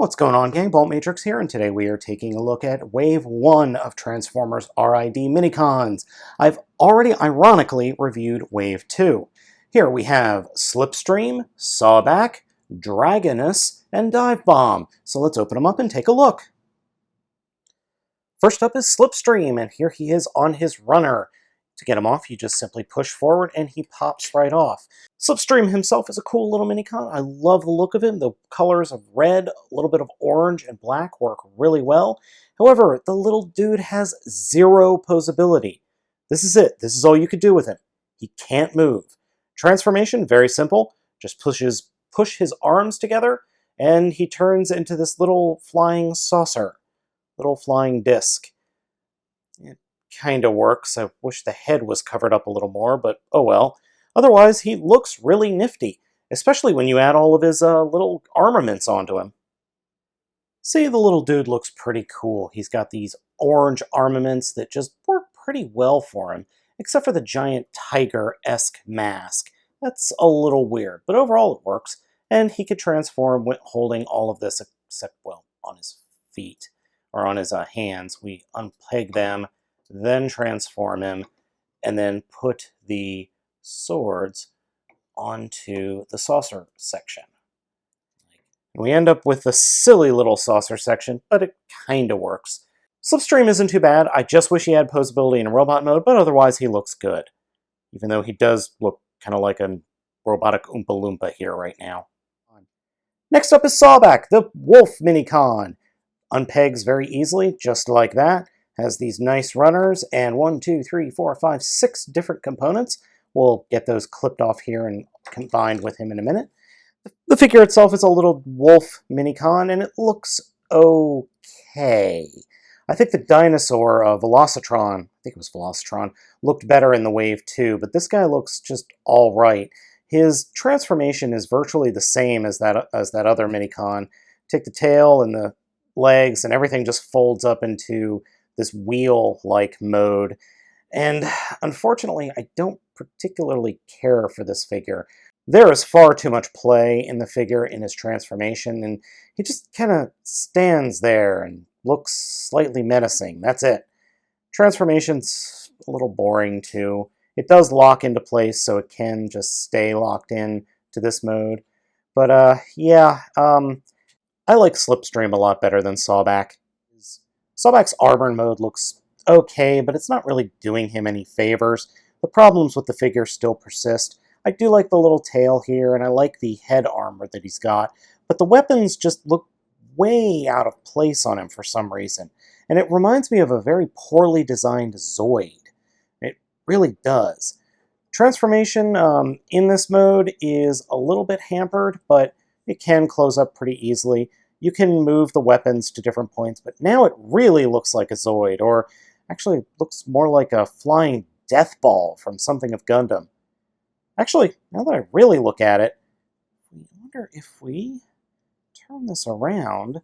What's going on, gang? Baltmatrix here, and today we are taking a look at Wave 1 of Transformers RID Minicons. I've already ironically reviewed Wave 2. Here we have Slipstream, Sawback, Dragoness, and Divebomb. So let's open them up and take a look. First up is Slipstream, and here he is on his runner. To get him off, you just simply push forward and he pops right off. Slipstream himself is a cool little minicon. I love the look of him. The colors of red, a little bit of orange, and black work really well. However, the little dude has zero posability. This is it. This is all you could do with him. He can't move. Transformation, very simple. Just push his arms together, and he turns into this little flying saucer, little flying disc. It kind of works. I wish the head was covered up a little more, but oh well. Otherwise, he looks really nifty, especially when you add all of his little armaments onto him. See, the little dude looks pretty cool. He's got these orange armaments that just work pretty well for him, except for the giant tiger-esque mask. That's a little weird, but overall it works, and he could transform holding all of this, except, well, on his feet, or on his hands. We unpeg them, then transform him, and then put the swords onto the saucer section. And we end up with a silly little saucer section, but it kind of works. Slipstream isn't too bad. I just wish he had posability in robot mode, but otherwise he looks good. Even though he does look kind of like a robotic Oompa Loompa here right now. Next up is Sawback, the Wolf Minicon. Unpegs very easily, just like that. Has these nice runners and 1, 2, 3, 4, 5, 6 different components. We'll get those clipped off here and combined with him in a minute. The figure itself is a little wolf minicon, and it looks okay. I think the dinosaur, Velocitron, I think it was Velocitron, looked better in the Wave 2, but this guy looks just alright. His transformation is virtually the same as that other minicon. Take the tail and the legs, and everything just folds up into this wheel-like mode. And unfortunately, I don't particularly care for this figure. There is far too much play in the figure in his transformation, and he just kind of stands there and looks slightly menacing. That's it. Transformation's a little boring too. It does lock into place, so it can just stay locked in to this mode. But yeah, I like Slipstream a lot better than Sawback. Sawback's armor mode looks okay, but it's not really doing him any favors. The problems with the figure still persist. I do like the little tail here, and I like the head armor that he's got, but the weapons just look way out of place on him for some reason. And it reminds me of a very poorly designed Zoid. It really does. Transformation in this mode is a little bit hampered, but it can close up pretty easily. You can move the weapons to different points, but now it really looks like a Zoid, or actually looks more like a flying death ball from something of Gundam. Actually, now that I really look at it, I wonder if we turn this around.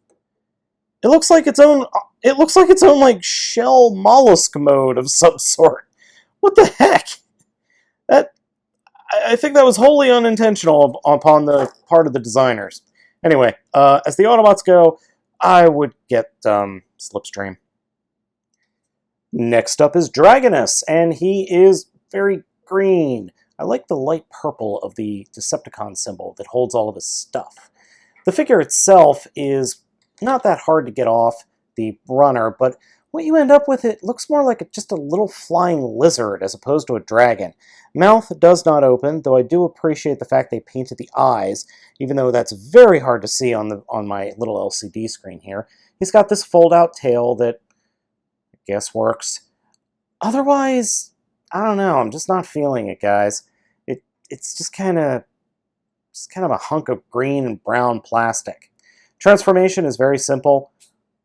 It looks like its own like shell mollusk mode of some sort. What the heck? I think that was wholly unintentional upon the part of the designers. Anyway, as the Autobots go, I would get Slipstream. Next up is Dragoness, and he is very green. I like the light purple of the Decepticon symbol that holds all of his stuff. The figure itself is not that hard to get off the runner, but what you end up with, it looks more like just a little flying lizard as opposed to a dragon. Mouth does not open, though I do appreciate the fact they painted the eyes, even though that's very hard to see on my little LCD screen here. He's got this fold-out tail that I guess works. Otherwise, I don't know, I'm just not feeling it, guys. It's just kind of a hunk of green and brown plastic. Transformation is very simple.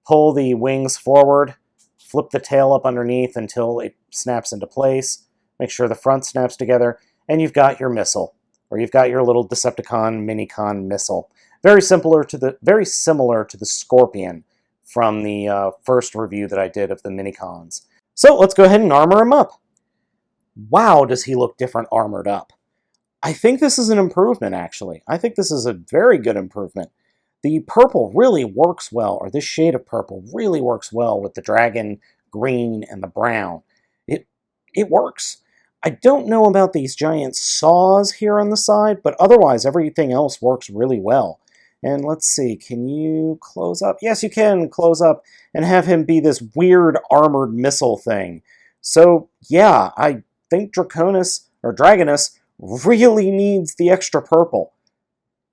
Pull the wings forward, flip the tail up underneath until it snaps into place, make sure the front snaps together, and you've got your missile, or you've got your little Decepticon Minicon missile. Very similar to the Scorpion from the first review that I did of the Minicons. So let's go ahead and armor him up. Wow, does he look different armored up. I think this is an improvement, actually. I think this is a very good improvement. the purple really works well, or this shade of purple really works well with the dragon green and the brown. It works. I don't know about these giant saws here on the side, but otherwise everything else works really well. And let's see, can you close up? Yes, you can close up and have him be this weird armored missile thing. So yeah, I think Dragonus really needs the extra purple.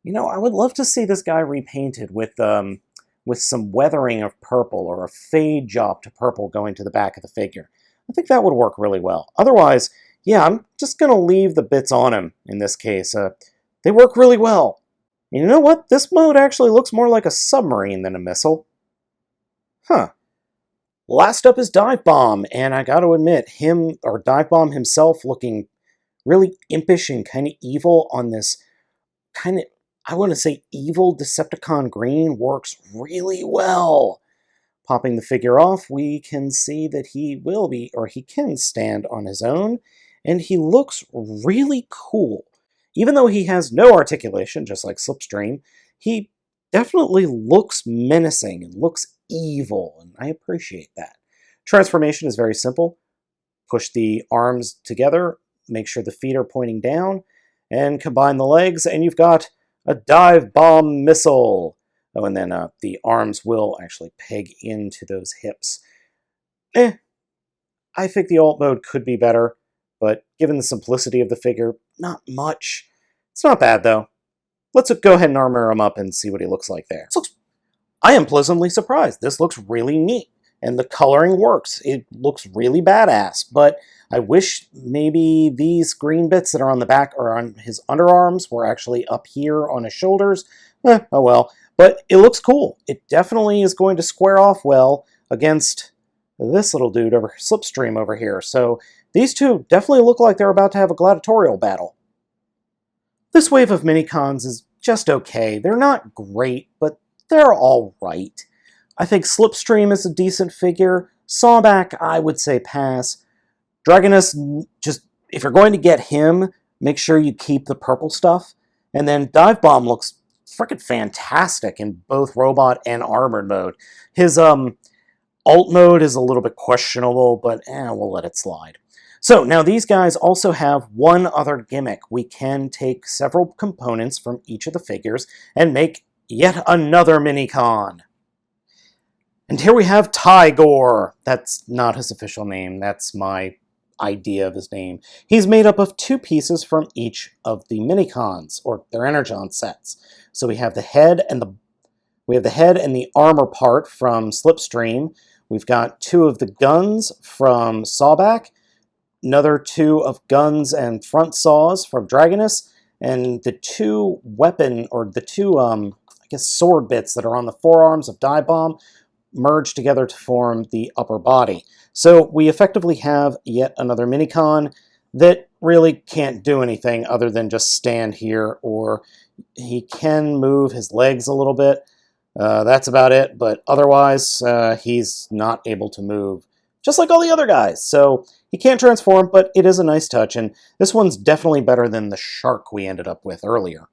You know, I would love to see this guy repainted with some weathering of purple or a fade job to purple going to the back of the figure. I think that would work really well. Otherwise, yeah, I'm just going to leave the bits on him in this case. They work really well. And you know what? This mode actually looks more like a submarine than a missile. Huh. Last up is Divebomb, and I got to admit, Divebomb himself looking really impish and kind of evil on this kind of, I want to say, evil Decepticon green works really well. Popping the figure off, we can see that he can stand on his own, and he looks really cool. Even though he has no articulation, just like Slipstream, he definitely looks menacing and looks evil, and I appreciate that. Transformation is very simple. Push the arms together, make sure the feet are pointing down, and combine the legs, and you've got a Divebomb missile. Oh, and then the arms will actually peg into those hips. I think the alt mode could be better, but given the simplicity of the figure, not much. It's not bad, though. Let's go ahead and armor him up and see what he looks like there. I am pleasantly surprised. This looks really neat, and the coloring works. It looks really badass, but I wish maybe these green bits that are on the back or on his underarms were actually up here on his shoulders. Oh well. But it looks cool. It definitely is going to square off well against this little dude over Slipstream over here. So these two definitely look like they're about to have a gladiatorial battle. This wave of Minicons is just okay. They're not great, but they're all right. I think Slipstream is a decent figure. Sawback, I would say pass. Dragoness, just if you're going to get him, make sure you keep the purple stuff. And then Divebomb looks freaking fantastic in both robot and armored mode. His alt mode is a little bit questionable, but we'll let it slide. So now these guys also have one other gimmick. We can take several components from each of the figures and make yet another Minicon. And here we have Tigor. That's not his official name. That's my idea of his name. He's made up of two pieces from each of the Minicons, or their Energon sets. So we have the head and the armor part from Slipstream. We've got two of the guns from Sawback, another two of guns and front saws from Dragoness, and the two sword bits that are on the forearms of Divebomb merged together to form the upper body. So we effectively have yet another Minicon that really can't do anything other than just stand here, or he can move his legs a little bit. That's about it, but otherwise he's not able to move, just like all the other guys. So he can't transform, but it is a nice touch, and this one's definitely better than the shark we ended up with earlier.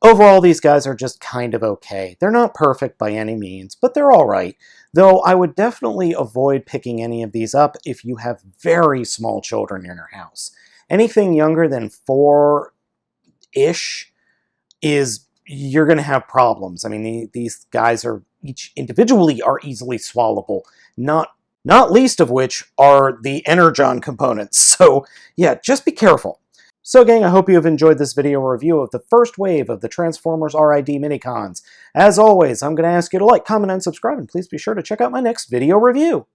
Overall, these guys are just kind of okay. They're not perfect by any means, but they're all right. Though I would definitely avoid picking any of these up if you have very small children in your house. Anything younger than 4-ish you're going to have problems. I mean, these guys are each individually are easily swallowable, not least of which are the Energon components. So yeah, just be careful. So gang, I hope you have enjoyed this video review of the first wave of the Transformers RID Minicons. As always, I'm going to ask you to like, comment, and subscribe, and please be sure to check out my next video review.